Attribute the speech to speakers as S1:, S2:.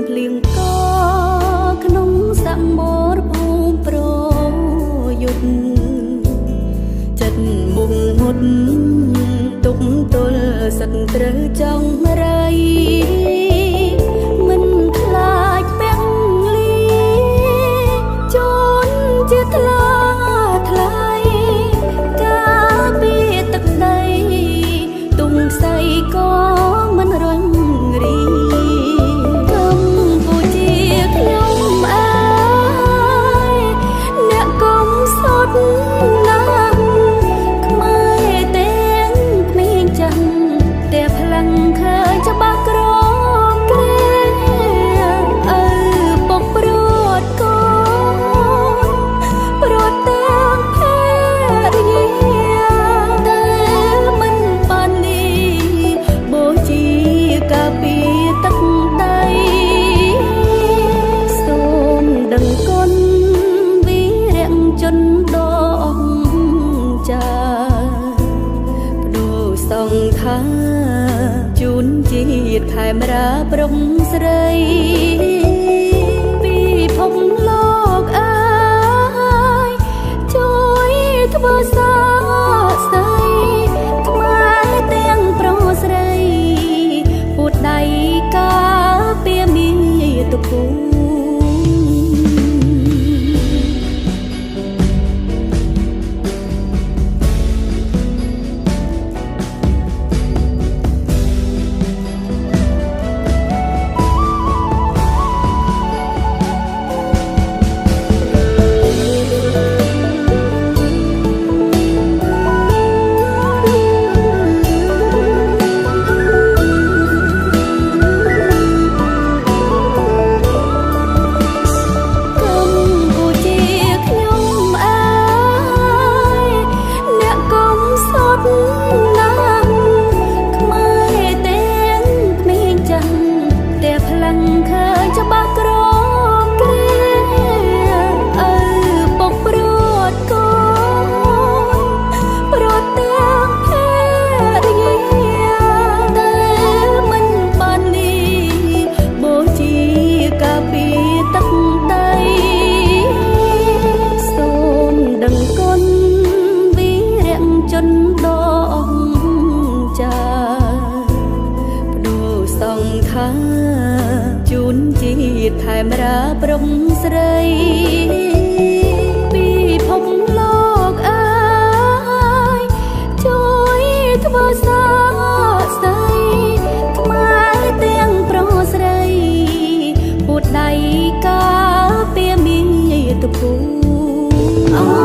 S1: ភ្លៀងកក្នុងសមរភូមិប្រយុទ្ធចិត្តមុខមុតទុកទល់សិតត្រូវចង់រៃមិនខ្លាចពាំងលីជូនជាថ្លាថ្លៃការពីទឹកដីទុំខ្សែក៏មិនរញរីកម្ពុជាខ្ញុំអើយអ្នកកុំសុទ្ធណាស់ខ្មែរទាំងក្មេងចាស់តែផ្លាំងឃើញច្បាស់ក្រគ្រាឪពុកព្រួតកូនព្រួតទាំងភរិយាតែមិនបានលីបូជាកាពីទឹកដីសូមដឹងគុណវីរៈជនដ៏អស្ចារ្យបដូរសង្ខារជូនជាតិខេមរាព្រំស្រីពិភពលោកអើយជួយធ្វើសាស្ត្រីខ្មែរទាំងប្រុសស្រីពួតដៃការពារមាតុភូមិជនដ៏អស្ចារ្យបដូរសង្ខារជូនជាតិខេមរាព្រំស្រីពិភពលោកអើយជួយធ្វើសាស្ត្រីខ្មែរទាំងប្រុសស្រីពួតដៃការពារមាតុភូមិ